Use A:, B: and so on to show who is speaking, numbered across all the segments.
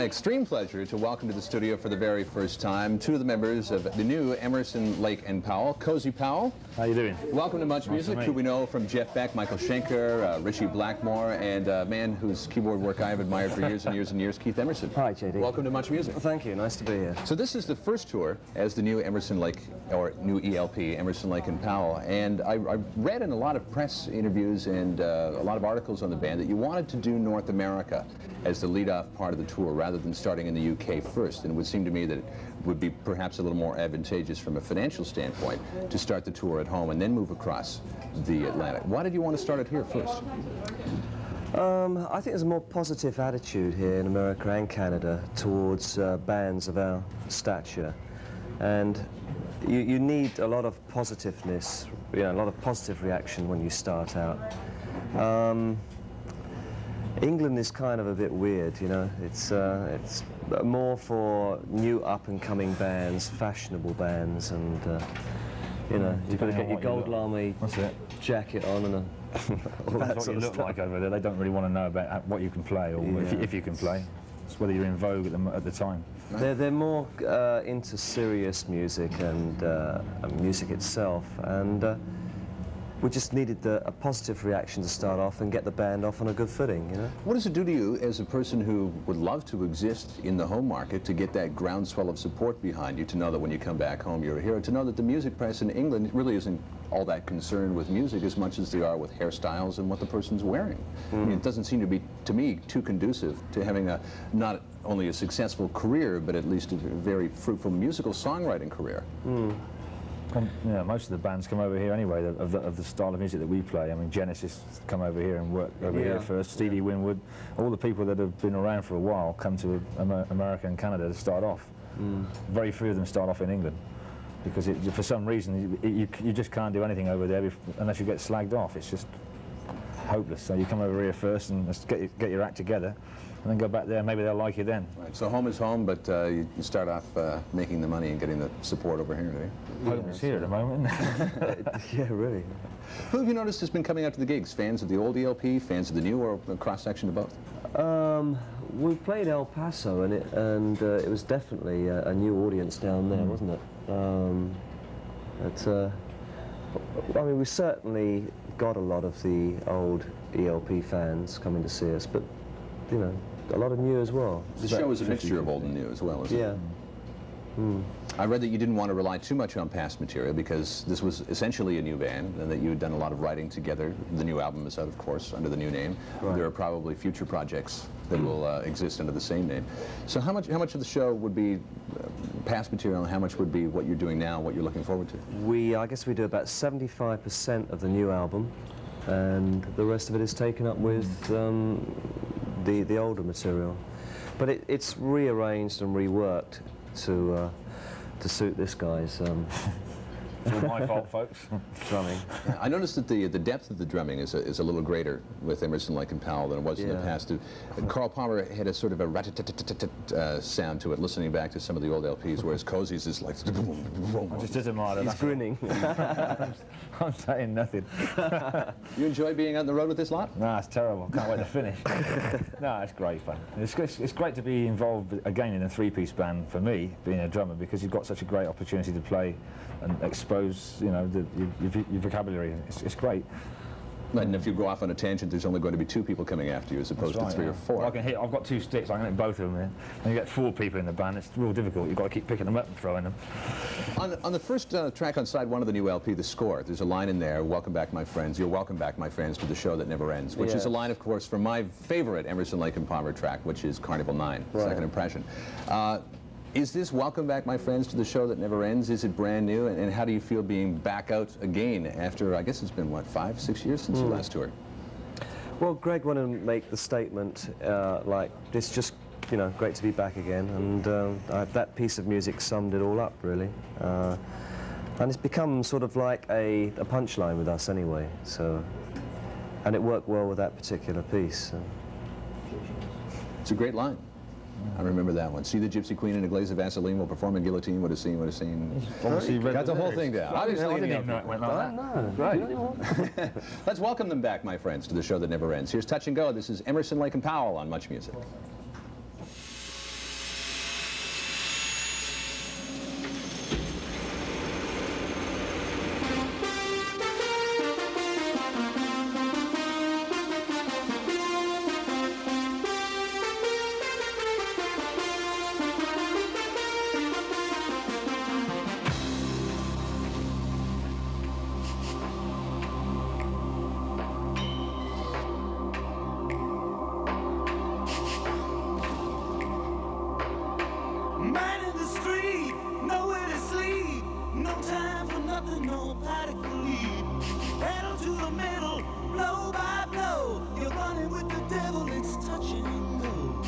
A: Extreme pleasure to welcome to the studio for the very first time two of the members of the new Emerson, Lake and Powell. Cozy Powell.
B: How you doing?
A: Welcome to Much Music, who we know from Jeff Beck, Michael Schenker, Richie Blackmore, and a man whose keyboard work I've admired for years and years and years, Keith Emerson.
C: Hi, JD.
A: Welcome to Much Music.
C: Well, thank you. Nice to be here.
A: So this is the first tour as the new Emerson, Lake, or new ELP, Emerson, Lake and Powell. And I read in a lot of press interviews and a lot of articles on the band that you wanted to do North America as the lead-off part of the tour rather than starting in the UK first. And it would seem to me that it would be perhaps a little more advantageous from a financial standpoint to start the tour at home and then move across the Atlantic. Why did you want to start it here first?
C: I think there's a more positive attitude here in America and Canada towards bands of our stature. And you need a lot of positiveness, a lot of positive reaction when you start out. England is kind of a bit weird, It's more for new up-and-coming bands, fashionable bands, and you've got to get your gold lamy jacket on and all that
B: what
C: sort
B: you
C: of
B: look
C: stuff.
B: like over there. They don't really want to know about what you can play or if you can play. It's whether you're in vogue at the time.
C: They're more into serious music and music itself, and we just needed a positive reaction to start off and get the band off on a good footing,
A: What does it do to you as a person who would love to exist in the home market to get that groundswell of support behind you, to know that when you come back home you're a hero, to know that the music press in England really isn't all that concerned with music as much as they are with hairstyles and what the person's wearing? I mean, it doesn't seem to be, to me, too conducive to having not only a successful career, but at least a very fruitful musical songwriting career.
B: Yeah, most of the bands come over here anyway, of the style of music that we play. I mean, Genesis come over here and work over here first, Stevie Winwood. All the people that have been around for a while come to America and Canada to start off. Very few of them start off in England, because for some reason you just can't do anything over there unless you get slagged off. It's just hopeless. So you come over here first and just get your act together, and then go back there, and maybe they'll like you then.
A: Right, so home is home, but you start off making the money and getting the support over here, do you?
B: Home is here at the moment.
C: Yeah, really.
A: Who have you noticed has been coming out to the gigs? Fans of the old ELP, fans of the new, or a cross-section of both?
C: We played El Paso, and it was definitely a new audience down there, wasn't it? I mean, we certainly got a lot of the old ELP fans coming to see us, but a lot of new as well.
A: The show is a mixture of old and new as well, isn't it?
C: Yeah.
A: I read that you didn't want to rely too much on past material because this was essentially a new band, and that you had done a lot of writing together. The new album is out, of course, under the new name. Right. There are probably future projects that will exist under the same name. So how much of the show would be past material, and how much would be what you're doing now, what you're looking forward to?
C: I guess we do about 75% of the new album, and the rest of it is taken up with the older material. But it's rearranged and reworked to suit this guy's
B: It's all my fault, folks.
C: drumming.
A: I noticed that the depth of the drumming is a little greater with Emerson, Lake and Powell than it was in the past. Carl Palmer had a sort of a rat-tat-tat-tat sound to it, listening back to some of the old LPs, whereas Cozy's is like...
B: I just admire
C: He's grinning.
B: I'm saying nothing.
A: You enjoy being out on the road with this lot?
B: No, it's terrible. Can't wait to finish. No, it's great fun. It's great to be involved again in a three-piece band for me, being a drummer, because you've got such a great opportunity to play and expose, your vocabulary. It's great.
A: And if you go off on a tangent, there's only going to be 2 people coming after you as opposed to 3 or 4.
B: Well, I've got 2 sticks, I can hit both of them in. And you get 4 people in the band, it's real difficult. You've got to keep picking them up and throwing them.
A: On the first track on side 1 of the new LP, The Score, there's a line in there, "Welcome back, my friends. You're welcome back, my friends, to the show that never ends," which is a line, of course, from my favorite Emerson, Lake and Palmer track, which is Carnival 9, Second Impression. Is this "Welcome back, my friends, to the show that never ends"? Is it brand new? And how do you feel being back out again after, I guess it's been, what, 5, 6 years since you last toured?
C: Well, Greg wanted to make the statement like, it's just, great to be back again, and that piece of music summed it all up, really. And it's become sort of like a punchline with us anyway, so, and it worked well with that particular piece. So.
A: It's a great line. I remember that one. See the Gypsy Queen in a glaze of Vaseline will perform a guillotine. What a scene, what a scene. Got the whole thing down.
B: I didn't even know it went like that.
C: No,
A: right. Let's welcome them back, my friends, to the show that never ends. Here's Touch and Go. This is Emerson, Lake and Powell on Much Music.
D: devil, it's touch and go.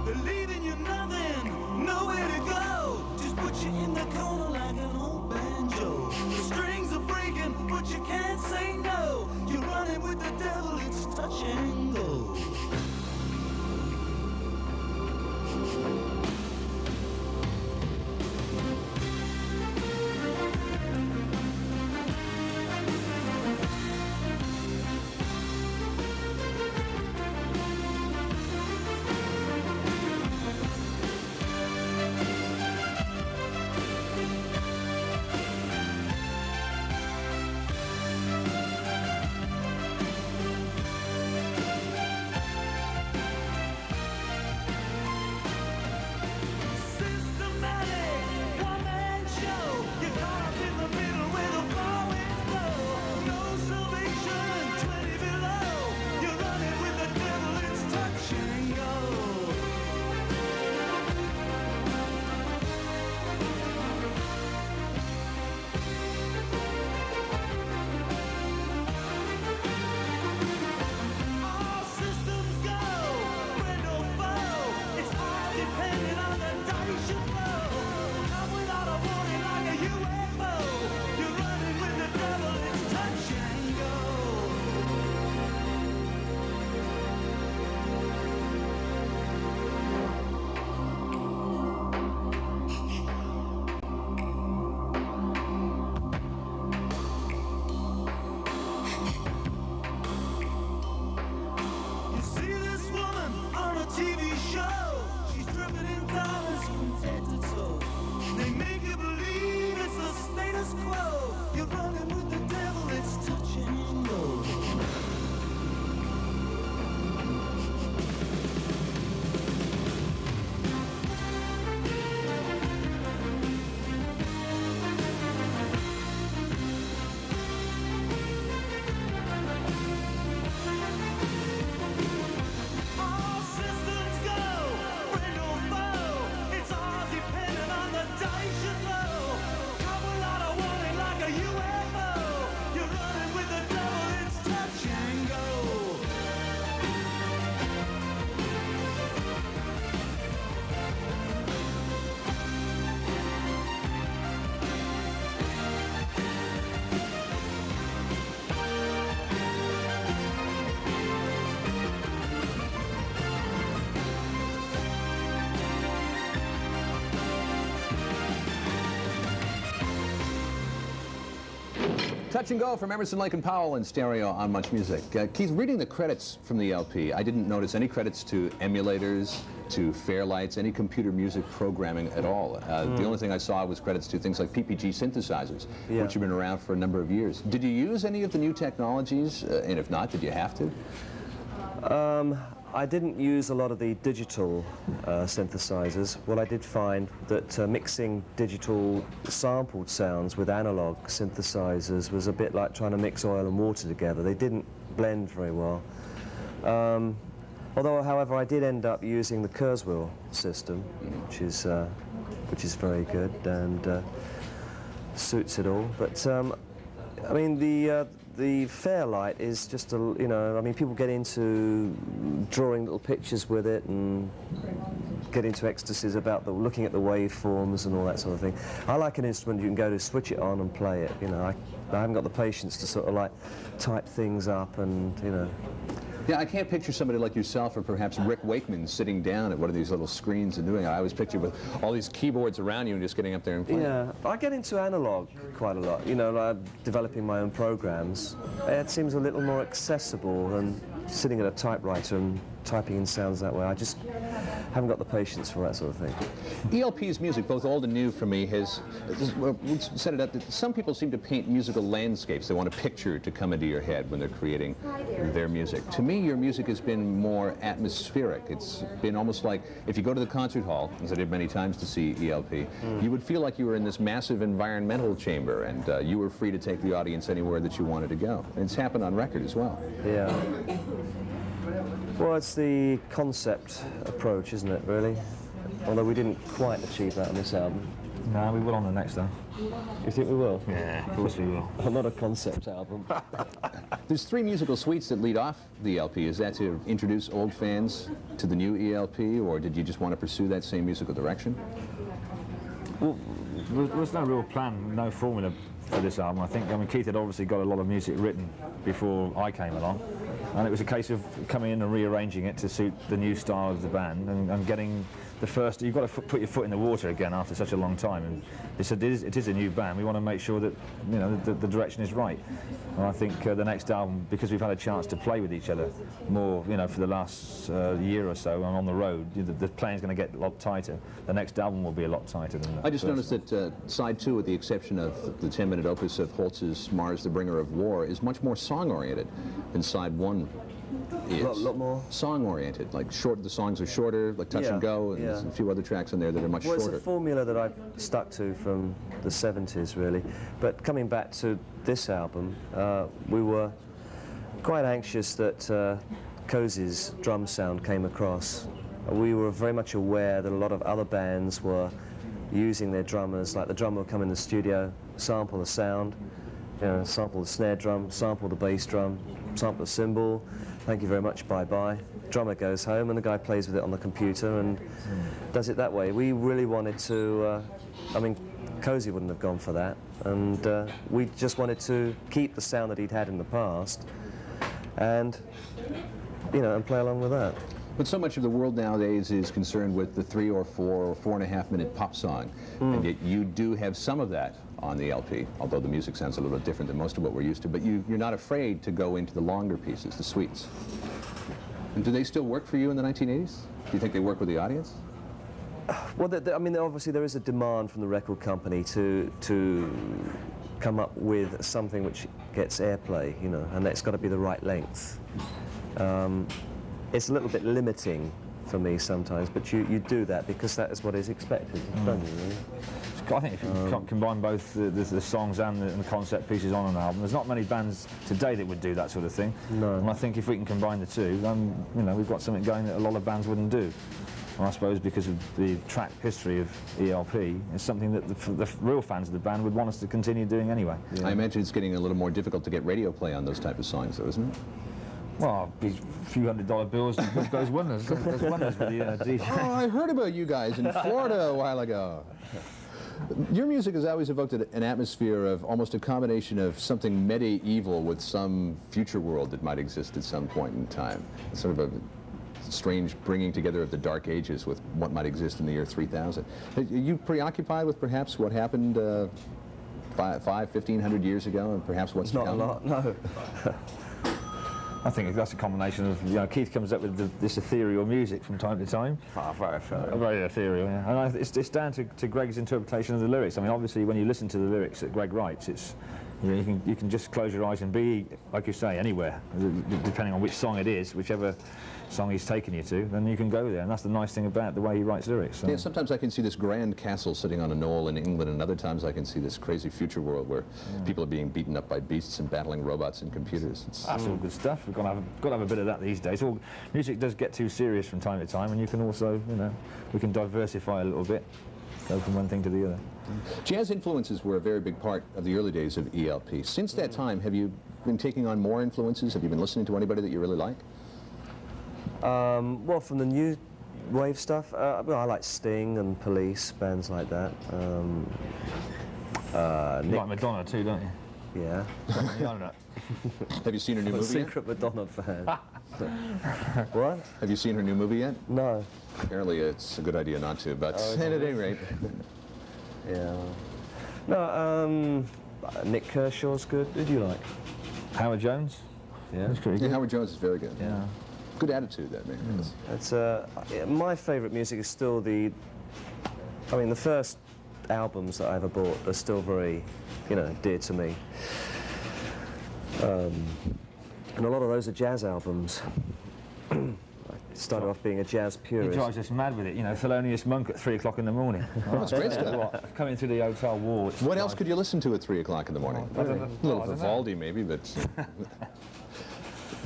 D: Believing you're nothing, nowhere to go. Just put you in the corner like an old banjo. The strings are breaking, but you can't say no. You're running with the devil, it's touch and go.
A: Touch and Go from Emerson, Lake and Powell in stereo on Much Music. Keith, reading the credits from the LP, I didn't notice any credits to emulators, to Fairlights, any computer music programming at all. The only thing I saw was credits to things like PPG synthesizers, which have been around for a number of years. Did you use any of the new technologies? And if not, did you have to?
C: I didn't use a lot of the digital synthesizers. What I did find that mixing digital sampled sounds with analog synthesizers was a bit like trying to mix oil and water together. They didn't blend very well. Although, however, I did end up using the Kurzweil system, which is very good and suits it all. But I mean, the Fairlight is just a, I mean, people get into drawing little pictures with it and get into ecstasies about looking at the waveforms and all that sort of thing. I like an instrument you can go to, switch it on and play it. I haven't got the patience to sort of like type things up and,
A: Yeah, I can't picture somebody like yourself or perhaps Rick Wakeman sitting down at one of these little screens and doing it. I always picture with all these keyboards around you and just getting up there and playing.
C: Yeah, I get into analog quite a lot, like developing my own programs. It seems a little more accessible than sitting at a typewriter and typing in sounds that way. I just haven't got the patience for that sort of thing.
A: ELP's music, both old and new for me, has set it up that some people seem to paint musical landscapes. They want a picture to come into your head when they're creating their music. To me, your music has been more atmospheric. It's been almost like if you go to the concert hall, as I did many times to see ELP, you would feel like you were in this massive environmental chamber and you were free to take the audience anywhere that you wanted to go. And it's happened on record as well.
C: Yeah. Well, it's the concept approach, isn't it, really? Although we didn't quite achieve that on this album.
B: No, we will on the next though.
C: You think we will?
B: Yeah, of course we will.
C: Not a concept album.
A: There's 3 musical suites that lead off the LP. Is that to introduce old fans to the new ELP, or did you just want to pursue that same musical direction?
B: Well, there's no real plan, no formula for this album. I mean, Keith had obviously got a lot of music written before I came along, and it was a case of coming in and rearranging it to suit the new style of the band and getting the first. You've got to put your foot in the water again after such a long time, and it is a new band. We want to make sure that the direction is right. And I think the next album, because we've had a chance to play with each other more, for the last year or so, and on the road, the playing's going to get a lot tighter. The next album will be a lot tighter than that.
A: I just noticed that side 2, with the exception of the 10-minute opus of Holtz's Mars, the Bringer of War, is much more song-oriented than side 1 is.
C: A lot more
A: song-oriented, like the songs are shorter, like Touch and Go, and there's a few other tracks on there that are much shorter.
C: It's a formula that I've stuck to from the 70s, really. But coming back to this album, we were quite anxious that Cozy's drum sound came across. We were very much aware that a lot of other bands were using their drummers, like the drummer would come in the studio, sample the sound, sample the snare drum, sample the bass drum, sample the cymbal, thank you very much, bye-bye. Drummer goes home and the guy plays with it on the computer and does it that way. We really wanted to, I mean, Cozy wouldn't have gone for that, and we just wanted to keep the sound that he'd had in the past and, and play along with that.
A: But so much of the world nowadays is concerned with the 3 or 4 or 4.5 minute pop song, and yet you do have some of that on the LP, although the music sounds a little bit different than most of what we're used to. But you're not afraid to go into the longer pieces, the suites. And do they still work for you in the 1980s? Do you think they work with the audience?
C: Well, I mean, obviously there is a demand from the record company to come up with something which gets airplay, and it's got to be the right length. It's a little bit limiting for me sometimes, but you do that because that is what is expected, don't you, really?
B: I think if you combine both the songs and the concept pieces on an album, there's not many bands today that would do that sort of thing. No. And I think if we can combine the two, then we've got something going that a lot of bands wouldn't do. And I suppose because of the track history of ELP, it's something that the real fans of the band would want us to continue doing anyway.
A: Yeah. I imagine it's getting a little more difficult to get radio play on those type of songs, though, isn't it?
B: Well, these few $100 bills goes wonders. Goes wonders with the DJ.
A: Oh, I heard about you guys in Florida a while ago. Your music has always evoked an atmosphere of almost a combination of something medieval with some future world that might exist at some point in time. It's sort of a strange bringing together of the Dark Ages with what might exist in the year 3000. Are you preoccupied with perhaps what happened 1,500 years ago and perhaps what's to come?
C: Not a lot, no.
B: I think that's a combination of, Keith comes up with this ethereal music from time to time.
C: Very ethereal.
B: Very ethereal, yeah. And it's down to Greg's interpretation of the lyrics. I mean, obviously, when you listen to the lyrics that Greg writes, it's, you can just close your eyes and be, like you say, anywhere, depending on which song it is, whichever song he's taken you to, then you can go there. And that's the nice thing about the way he writes lyrics. So.
A: Yeah, sometimes I can see this grand castle sitting on a knoll in England, and other times I can see this crazy future world where people are being beaten up by beasts and battling robots and computers.
B: That's all good stuff. We've got to have a bit of that these days. Music does get too serious from time to time, and you can also, we can diversify a little bit, go from one thing to the other.
A: Jazz influences were a very big part of the early days of ELP. Since that time, have you been taking on more influences? Have you been listening to anybody that you really like?
C: Well, from the new wave stuff, well, I like Sting and Police, bands like that.
B: You like Madonna too, don't you?
C: Yeah.
A: Have you seen her new movie yet?
C: Secret Madonna fan. What?
A: Have you seen her new movie yet?
C: No.
A: Apparently it's a good idea not to, but at any rate.
C: Yeah. No, Nick Kershaw's good. Who do you like?
B: Howard Jones?
C: Yeah.
B: That's pretty good.
A: Yeah, Howard Jones is very good.
B: Yeah.
A: Good attitude, that man.
C: It's, my favourite music is still the first albums that I ever bought are still very, dear to me. And a lot of those are jazz albums. I started off being a jazz purist.
B: He drives us mad with it, Thelonious Monk at 3 o'clock in the morning.
A: Oh, that's great stuff.
B: Coming through the hotel wall.
A: What else could you listen to at 3 o'clock in the morning?
B: I don't know.
A: A little Vivaldi, maybe, but...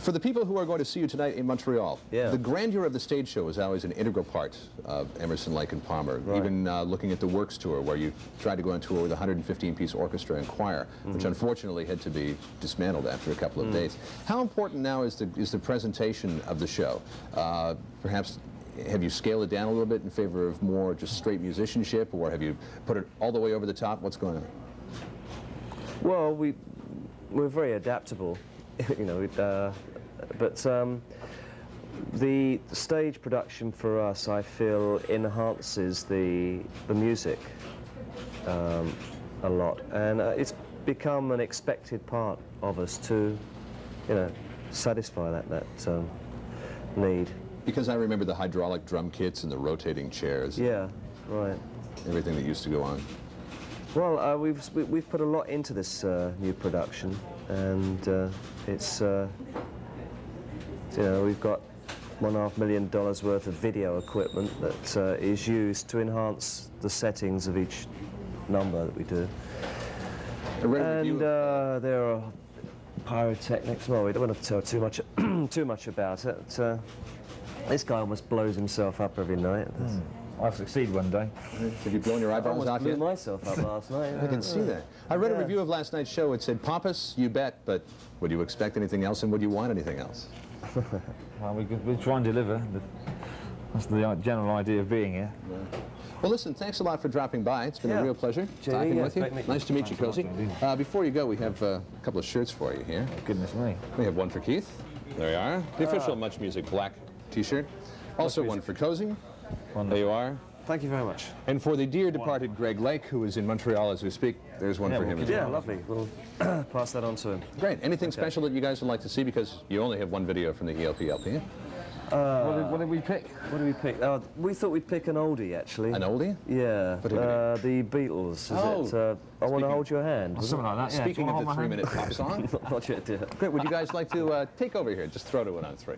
A: For the people who are going to see you tonight in Montreal,
C: Yeah.
A: the grandeur of the stage show is always an integral part of Emerson, Lake and Palmer.
C: Right.
A: Even looking at the Works tour, where you tried to go on tour with a 115-piece orchestra and choir, which unfortunately had to be dismantled after a couple of days. How important now is the presentation of the show? Perhaps have you scaled it down a little bit in favor of more just straight musicianship, or have you put it all the way over the top? What's going on?
C: Well, we're very adaptable, you know. But the stage production for us, I feel, enhances the music a lot, and it's become an expected part of us to, you know, satisfy that need.
A: Because I remember the hydraulic drum kits and the rotating chairs.
C: Yeah, right.
A: Everything that used to go on.
C: Well, we've put a lot into this new production, and it's you know, we've got $1.5 million worth of video equipment that is used to enhance the settings of each number that we do. And there are pyrotechnics. Well, we don't want to tell too much about it. This guy almost blows himself up every night.
B: I'll succeed one day.
A: Have you blown your
C: I
A: eyeballs
C: almost
A: out
C: blew
A: yet?
C: myself up last night.
A: I can see that. I read a
C: Yeah.
A: review of last night's show. It said, pompous, you bet, but would you expect anything else, and would you want anything else?
B: Well, we try and deliver. That's the general idea of being here.
A: Well, listen, thanks a lot for dropping by. It's been a
C: Yeah.
A: real pleasure
C: JD,
A: talking
C: yeah,
A: with you.
C: great meeting you.
A: Nice to meet you,
B: Thanks a
A: Cozy.
B: lot,
A: Before you go, we have a couple of shirts for you here.
B: Goodness me.
A: We have one for Keith. There you are. The official Much Music black T-shirt. Also one for Cozy. There you are.
C: Thank you very much.
A: And for the dear departed Greg Lake, who is in Montreal as we speak, there's one
B: Yeah,
A: for
B: we'll
A: him as
B: keep
A: well.
C: Yeah, lovely. We'll pass that on to him.
A: Great. Anything special that you guys would like to see, because you only have one video from the ELP LP?
B: What did we pick?
C: What do we pick? We thought we'd pick an oldie, actually.
A: An oldie?
C: Yeah.
A: What do you
C: The Beatles. Is
A: Oh.
C: it? I Want to Hold Your Hand. was it?
B: Something like that, yeah.
A: Speaking
B: Do you
A: of
B: wanna
A: the
B: hold my hand?
A: 3-minute pop song,
C: Not yet, dear.
A: great. Would you guys like to take over here? Just throw to it on 3.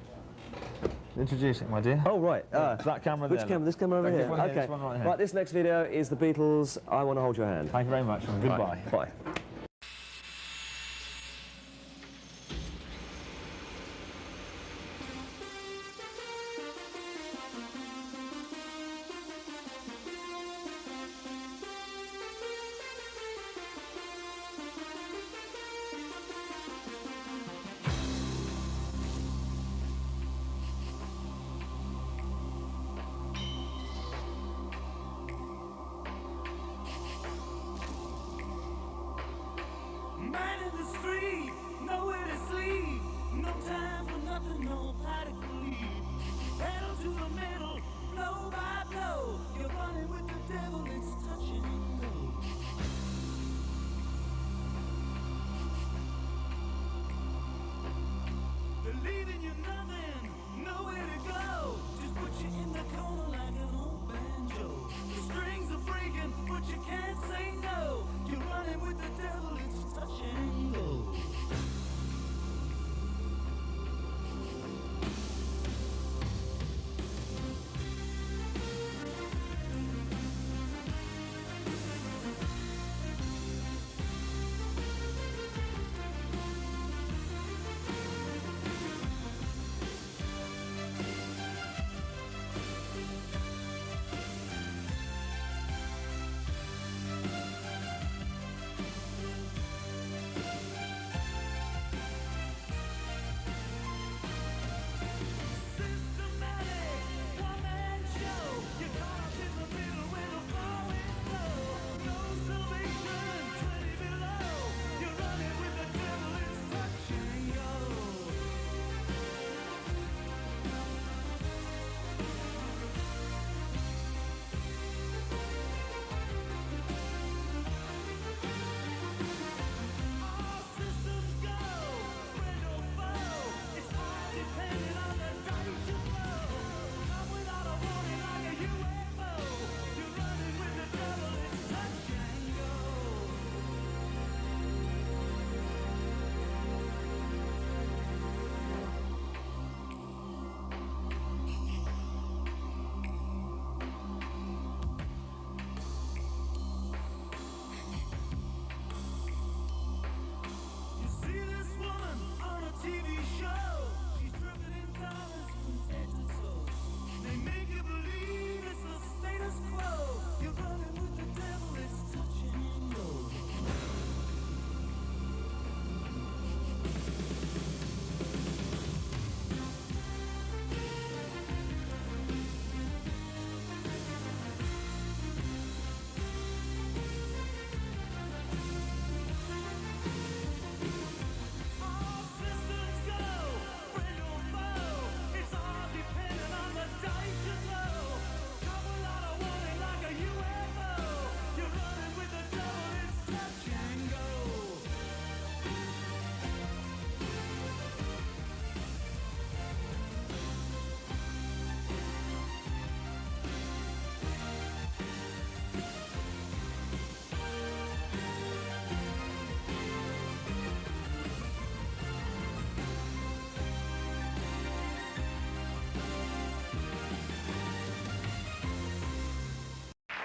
B: Introduce it, my dear.
C: Oh, right.
B: That camera
C: Which
B: there.
C: camera? This camera over
B: This
C: here?
B: one here,
C: Okay.
B: this one right here.
C: Right, this next video is the Beatles, I Want to Hold Your Hand.
B: Thank you very much, and goodbye.
C: Bye.
D: Man in the street, nowhere to sleep. No time for nothing, nobody to leave. Pedal to the middle, blow by blow. You're running with the devil, it's touch and go. They're leaving you nothing, nowhere to go. Just put you in the corner like an old banjo. The strings are breaking, but you can't say no. You're running with the devil, it's touch and go.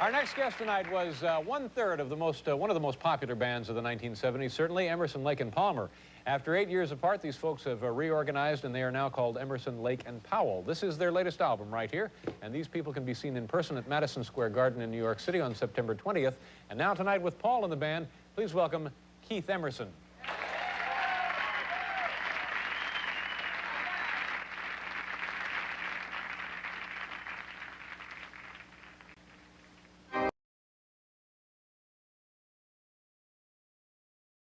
E: Our next guest tonight was one-third of the one of the most popular bands of the 1970s, certainly Emerson, Lake and Palmer. After 8 years apart, these folks have reorganized, and they are now called Emerson, Lake and Powell. This is their latest album right here, and these people can be seen in person at Madison Square Garden in New York City on September 20th. And now tonight with Paul in the band, please welcome Keith Emerson.